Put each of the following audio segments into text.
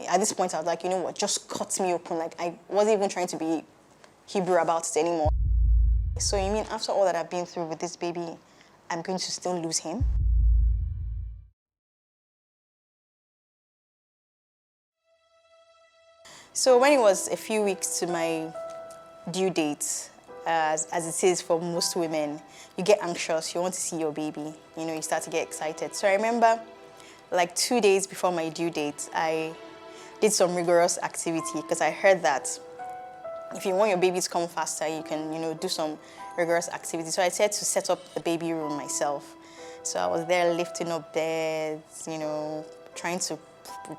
at this point I was like, you know what, just cut me open. Like I wasn't even trying to be Hebrew about it anymore. So you mean after all that I've been through with this baby, I'm going to still lose him? So when it was a few weeks to my due date, as it is for most women, you get anxious, you want to see your baby, you know, you start to get excited. So I remember like 2 days before my due date, I did some rigorous activity because I heard that if you want your baby to come faster, you can, you know, do some rigorous activity. So I said to set up the baby room myself. So I was there lifting up beds, you know, trying to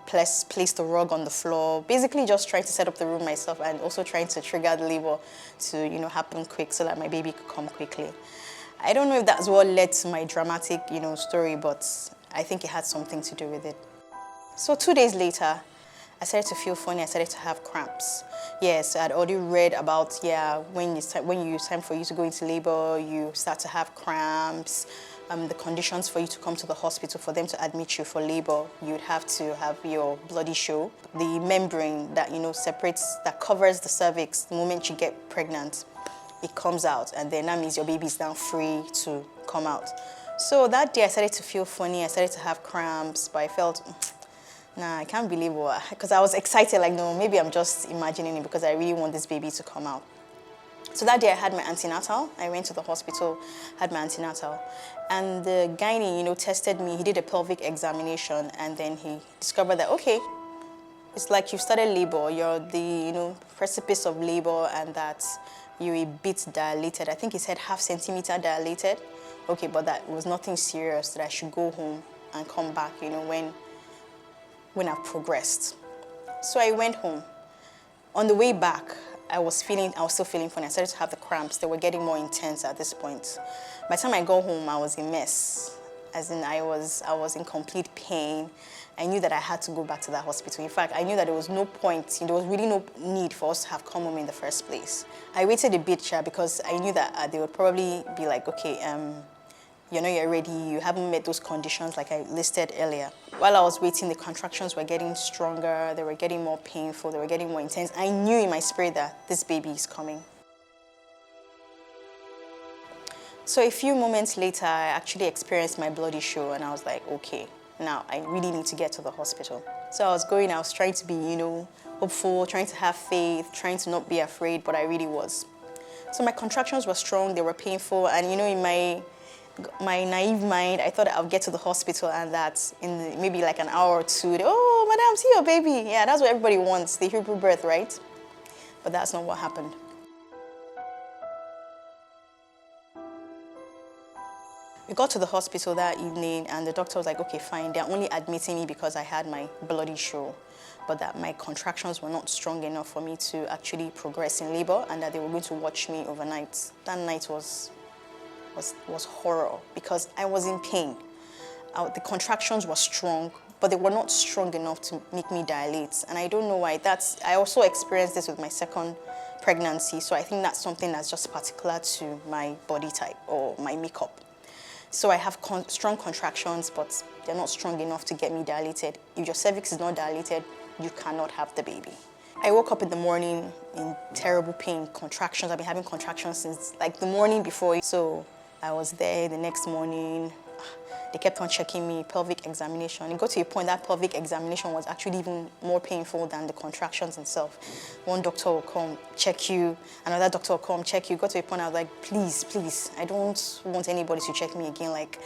place the rug on the floor, basically just trying to set up the room myself and also trying to trigger the labor to, you know, happen quick so that my baby could come quickly. I don't know if that's what led to my dramatic, you know, story, but I think it had something to do with it. So 2 days later, I started to feel funny. I started to have cramps. Yes, I'd already read about, yeah, when it's time for you to go into labor, you start to have cramps. The conditions for you to come to the hospital, for them to admit you for labor, you'd have to have your bloody show. The membrane that, you know, separates, that covers the cervix the moment you get pregnant, it comes out, and then that means your baby is now free to come out. So that day I started to feel funny. I started to have cramps, but I felt, nah, I can't believe what, because I was excited, like, no, maybe I'm just imagining it because I really want this baby to come out. So that day I had my antenatal. I went to the hospital, had my antenatal, and the gynae, you know, tested me. He did a pelvic examination, and then he discovered that, okay, it's like you've started labor. You're the, you know, precipice of labor, and that you're a bit dilated. I think he said 0.5 centimeter dilated. Okay, but that was nothing serious, that I should go home and come back, you know, when I've progressed. So I went home. On the way back, I was still feeling funny. I started to have the cramps. They were getting more intense at this point. By the time I got home, I was a mess. As in, I was in complete pain. I knew that I had to go back to that hospital. In fact, I knew that there was no point, there was really no need for us to have come home in the first place. I waited a bit, because I knew that they would probably be like, okay, you know you're ready, you haven't met those conditions like I listed earlier. While I was waiting, the contractions were getting stronger, they were getting more painful, they were getting more intense. I knew in my spirit that this baby is coming. So a few moments later, I actually experienced my bloody show, and I was like, okay, now I really need to get to the hospital. So I was trying to be, you know, hopeful, trying to have faith, trying to not be afraid, but I really was. So my contractions were strong, they were painful, and you know, in my naive mind, I thought I would get to the hospital and that in maybe like an hour or two, oh, madam, see your baby. Yeah, that's what everybody wants, the Hebrew birth, right? But that's not what happened. We got to the hospital that evening and the doctor was like, okay, fine, they're only admitting me because I had my bloody show, but that my contractions were not strong enough for me to actually progress in labor and that they were going to watch me overnight. That night was horror because I was in pain. The contractions were strong, but they were not strong enough to make me dilate. And I don't know why. I also experienced this with my second pregnancy, so I think that's something that's just particular to my body type or my makeup. So I have strong contractions, but they're not strong enough to get me dilated. If your cervix is not dilated, you cannot have the baby. I woke up in the morning in terrible pain, contractions. I've been having contractions since like the morning before. So I was there the next morning. They kept on checking me, pelvic examination. It got to a point that pelvic examination was actually even more painful than the contractions themselves. One doctor will come, check you, another doctor will come, check you. Got to a point I was like, please, I don't want anybody to check me again. Like,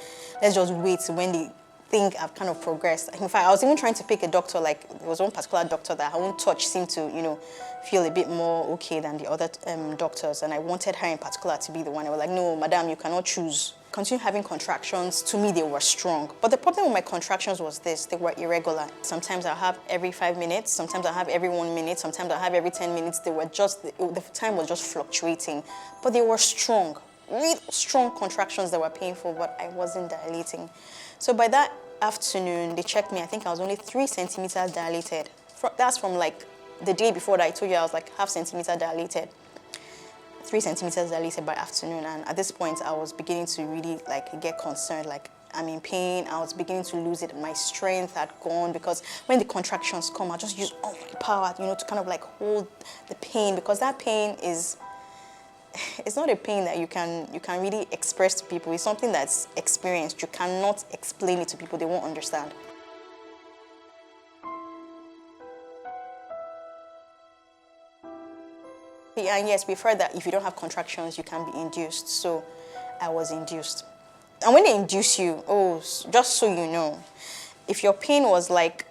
let's just wait when they think I've kind of progressed. In fact, I was even trying to pick a doctor, like there was one particular doctor that her own touch seemed to, you know, feel a bit more okay than the other doctors, and I wanted her in particular to be the one. I was like, no, madam, you cannot choose. Continue having contractions. To me, they were strong. But the problem with my contractions was this: they were irregular. Sometimes I'll have every 5 minutes, sometimes I'll have every 1 minute, sometimes I'll have every 10 minutes. They were just, the time was just fluctuating, but they were strong. Real strong contractions that were painful, but I wasn't dilating. So by that afternoon, they checked me. I think I was only 3 centimeters dilated. That's from like the day before that I told you I was like 0.5 centimeter dilated. 3 centimeters dilated by afternoon, and at this point I was beginning to really like get concerned, like I'm in pain. I was beginning to lose it. My strength had gone because when the contractions come, I just use all my power, to kind of like hold the pain, because that pain is, it's not a pain that you can really express to people. It's something that's experienced. You cannot explain it to people. They won't understand. And yes, we've heard that if you don't have contractions, you can be induced. So I was induced. And when they induce you, just so you know, if your pain was like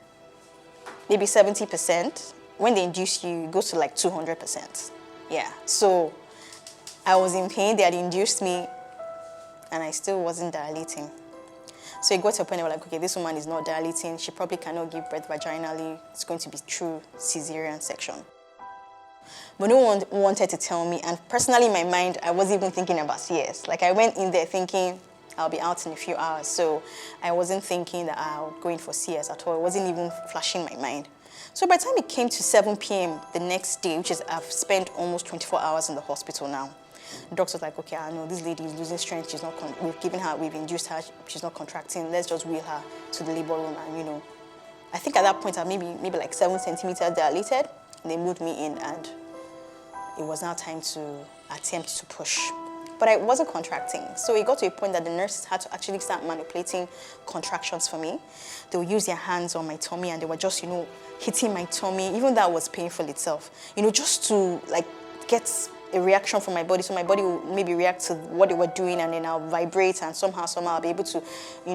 maybe 70%, when they induce you, it goes to like 200%. Yeah. So I was in pain, they had induced me, and I still wasn't dilating. So it got to a point where like, okay, this woman is not dilating. She probably cannot give birth vaginally. It's going to be true cesarean section. But no one wanted to tell me. And personally, in my mind, I wasn't even thinking about CS. Like, I went in there thinking I'll be out in a few hours. So I wasn't thinking that I'll go in for CS at all. It wasn't even flashing my mind. So by the time it came to 7 p.m. the next day, which is I've spent almost 24 hours in the hospital now, the doctor was like, okay, I know this lady is losing strength. She's not. We've induced her. She's not contracting. Let's just wheel her to the labor room. And I think at that point I maybe like 7 centimeters dilated. And they moved me in, and it was now time to attempt to push. But I wasn't contracting. So it got to a point that the nurses had to actually start manipulating contractions for me. They would use their hands on my tummy, and they were just, hitting my tummy. Even that was painful itself. Just to like get a reaction from my body. So my body will maybe react to what they were doing, and then I'll vibrate, and somehow I'll be able to,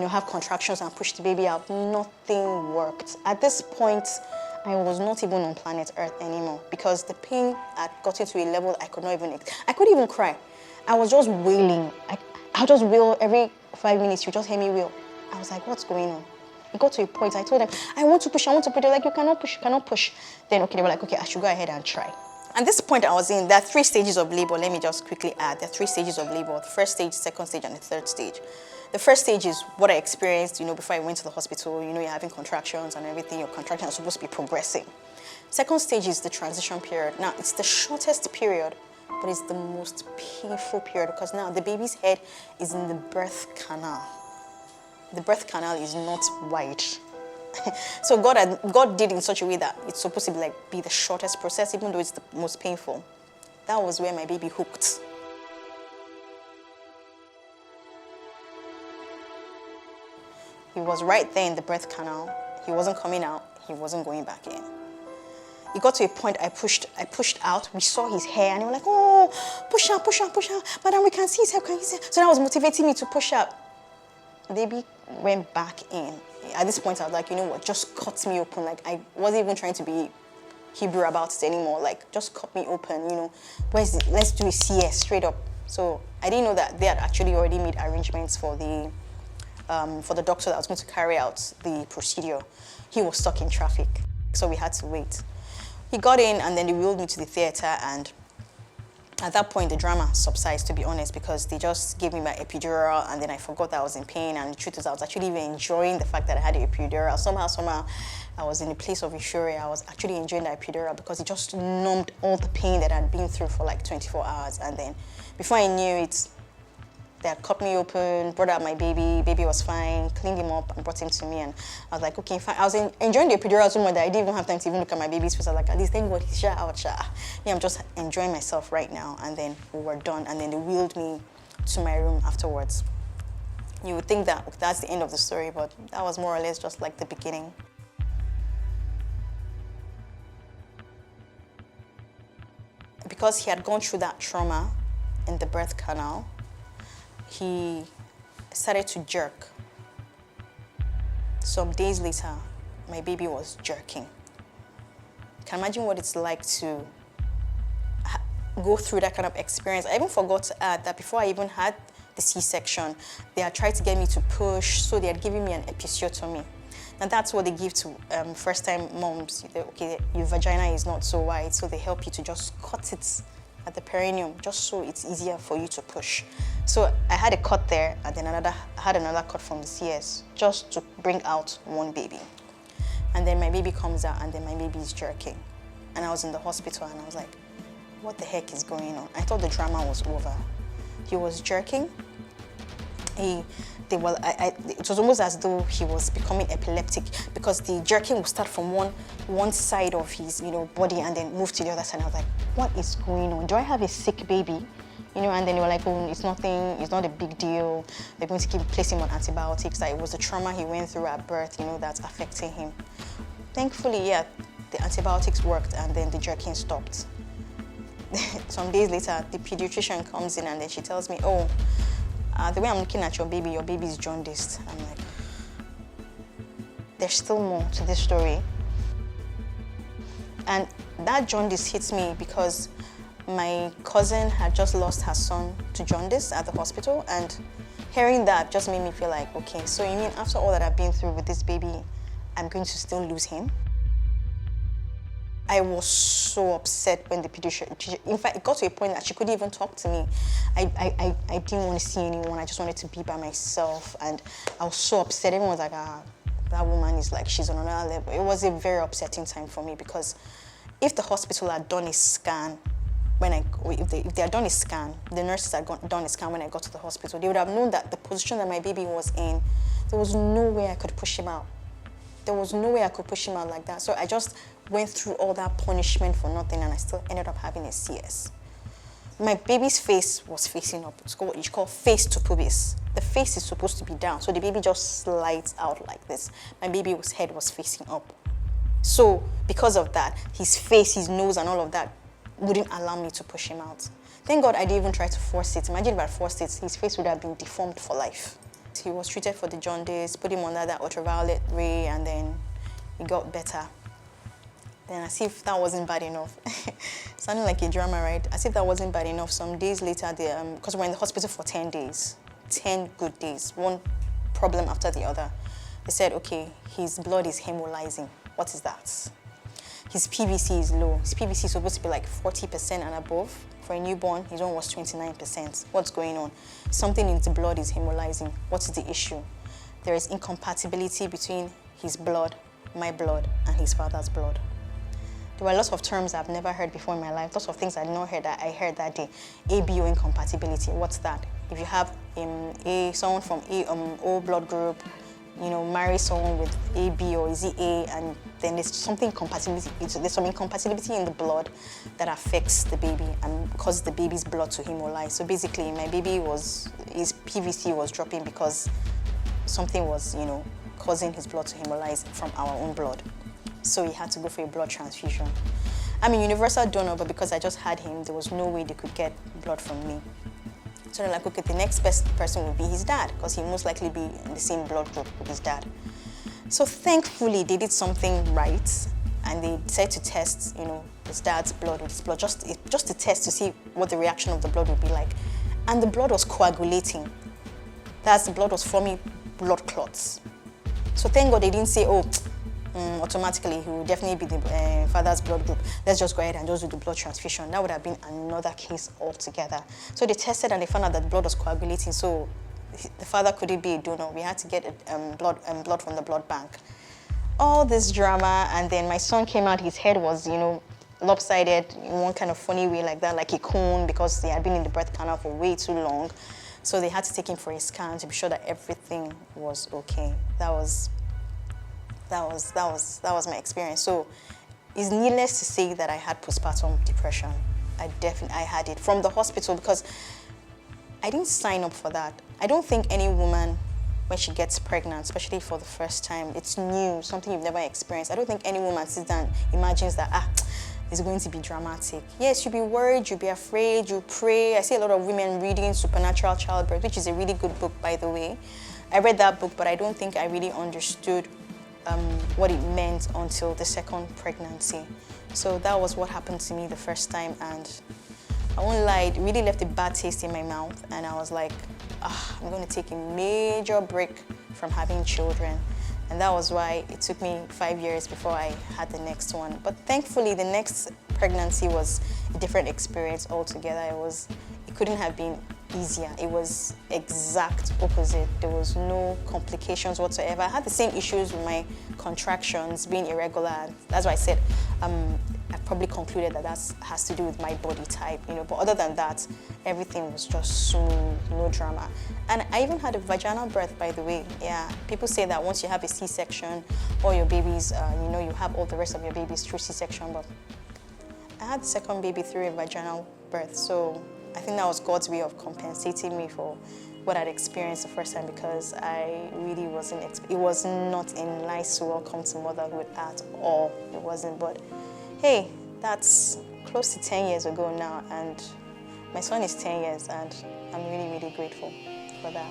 have contractions and push the baby out. Nothing worked. At this point, I was not even on planet Earth anymore, because the pain had gotten to a level I couldn't even cry. I was just wailing. I'll just wail every 5 minutes. You just hear me wail. I was like, what's going on? It got to a point, I told them, I want to push. They're like, you cannot push. Then, okay, they were like, okay, I should go ahead and try. At this point I was in, there are 3 stages of labor. Let me just quickly add. There are 3 stages of labor. The first stage, second stage, and the third stage. The first stage is what I experienced, before I went to the hospital. You're having contractions and everything. Your contractions are supposed to be progressing. Second stage is the transition period. Now, it's the shortest period, but it's the most painful period, because now the baby's head is in the birth canal. The birth canal is not wide. So God did in such a way that it's supposed to be the shortest process, even though it's the most painful. That was where my baby hooked. He was right there in the birth canal. He wasn't coming out. He wasn't going back in. It got to a point I pushed out. We saw his hair, and they were like, oh, push out. Madam, we can see his hair. So that was motivating me to push out. The baby went back in. At this point, I was like, you know what, just cut me open. Like, I wasn't even trying to be Hebrew about it anymore. Like, just cut me open, let's do a CS straight up. So I didn't know that they had actually already made arrangements for the doctor that was going to carry out the procedure. He was stuck in traffic, so we had to wait. He got in, and then they wheeled me to the theater, and at that point the drama subsides, to be honest, because they just gave me my epidural, and then I forgot that I was in pain. And the truth is, I was actually even enjoying the fact that I had the epidural. Somehow I was in a place of euphoria. I was actually enjoying the epidural because it just numbed all the pain that I'd been through for like 24 hours. And then before I knew it, they had cut me open, brought out my baby. Baby was fine, cleaned him up, and brought him to me. And I was like, okay, fine. I was enjoying the epidural so much that I didn't even have time to even look at my baby's face. I was like, at least thank God he's out. Yeah, I'm just enjoying myself right now. And then we were done. And then they wheeled me to my room afterwards. You would think that that's the end of the story, but that was more or less just like the beginning. Because he had gone through that trauma in the birth canal, he started to jerk. Some days later, my baby was jerking. You can imagine what it's like to go through that kind of experience. I even forgot to add that before I even had the C-section, they had tried to get me to push, so they had given me an episiotomy. And that's what they give to first-time moms. Okay, your vagina is not so wide, so they help you to just cut it at the perineum, just so it's easier for you to push. So I had a cut there, and then I had another cut from the CS, just to bring out one baby. And then my baby comes out, and then my baby is jerking. And I was in the hospital, and I was like, what the heck is going on? I thought the drama was over. He was jerking, They were, it was almost as though he was becoming epileptic, because the jerking would start from one side of his, body and then move to the other side. I was like, what is going on? Do I have a sick baby? And then they were like, oh, it's nothing, it's not a big deal. They're going to keep placing him on antibiotics. That it was the trauma he went through at birth, that's affecting him. Thankfully, yeah, the antibiotics worked and then the jerking stopped. Some days later, the pediatrician comes in and then she tells me, oh, the way I'm looking at your baby is jaundiced. I'm like, there's still more to this story. And that jaundice hits me because my cousin had just lost her son to jaundice at the hospital, and hearing that just made me feel like, okay, so you mean after all that I've been through with this baby, I'm going to still lose him? I was so upset when the pediatrician, in fact, it got to a point that she couldn't even talk to me. I didn't want to see anyone. I just wanted to be by myself, and I was so upset. Everyone was like, that woman is like, she's on another level. It was a very upsetting time for me, because if the hospital had done a scan, if they had done a scan, the nurses had done a scan when I got to the hospital, they would have known that the position that my baby was in, there was no way I could push him out. There was no way I could push him out like that. So I just went through all that punishment for nothing, and I still ended up having a CS. My baby's face was facing up. It's what you call face to pubis. The face is supposed to be down, so the baby just slides out like this. My baby's head was facing up. So because of that, his face, his nose, and all of that wouldn't allow me to push him out. Thank God I didn't even try to force it. Imagine if I forced it, his face would have been deformed for life. He was treated for the jaundice, put him under that ultraviolet ray, and then he got better. Then as if that wasn't bad enough, sounding like a drama, right? As if that wasn't bad enough, some days later, because we were in the hospital for 10 days, 10 good days, one problem after the other. They said, okay, his blood is hemolyzing. What is that? His PVC is low. His PVC is supposed to be like 40% and above. For a newborn, his own was 29%. What's going on? Something in the blood is hemolyzing. What is the issue? There is incompatibility between his blood, my blood, and his father's blood. There were lots of terms I've never heard before in my life, lots of things I'd not heard that I heard that day. ABO incompatibility, what's that? If you have someone from O blood group, marry someone with AB or is it A, and then there's something compatibility. There's some incompatibility in the blood that affects the baby and causes the baby's blood to hemolyze. So basically, my baby his PVC was dropping because something was, causing his blood to hemolyze from our own blood. So he had to go for a blood transfusion. I'm a universal donor, but because I just had him, there was no way they could get blood from me. So they're like, okay, the next best person would be his dad, because he'll most likely be in the same blood group with his dad. So thankfully, they did something right, and they decided to test, his dad's blood with his blood, just to test to see what the reaction of the blood would be like. And the blood was coagulating. The blood was forming blood clots. So thank God they didn't say, oh, automatically he will definitely be the father's blood group. Let's just go ahead and just do the blood transfusion. That would have been another case altogether. So they tested and they found out that the blood was coagulating, so the father couldn't be a donor. We had to get blood from the blood bank. All this drama, and then my son came out, his head was, lopsided in one kind of funny way like that, like a cone, because he had been in the birth canal for way too long. So they had to take him for a scan to be sure that everything was okay. That was my experience. So it's needless to say that I had postpartum depression. I had it from the hospital, because I didn't sign up for that. I don't think any woman, when she gets pregnant, especially for the first time, it's new, something you've never experienced. I don't think any woman sits down and imagines that, it's going to be dramatic. Yes, you'll be worried, you'll be afraid, you'll pray. I see a lot of women reading Supernatural Childbirth, which is a really good book, by the way. I read that book, but I don't think I really understood what it meant until the second pregnancy. So that was what happened to me the first time, and I won't lie, it really left a bad taste in my mouth, and I was like, I'm going to take a major break from having children. And that was why it took me 5 years before I had the next one. But thankfully, the next pregnancy was a different experience altogether. It couldn't have been easier. It was exact opposite. There was no complications whatsoever. I had the same issues with my contractions being irregular. That's why I said I probably concluded that that has to do with my body type, you know. But other than that, everything was just smooth, no drama. And I even had a vaginal birth, by the way. Yeah, people say that once you have a C-section, all your babies, you know, you have all the rest of your babies through C-section. But I had the second baby through a vaginal birth, so I think that was God's way of compensating me for what I'd experienced the first time, because I really wasn't, it was not a nice welcome to motherhood at all. It wasn't, but hey, that's close to 10 years ago now, and my son is 10 years, and I'm really, really grateful for that.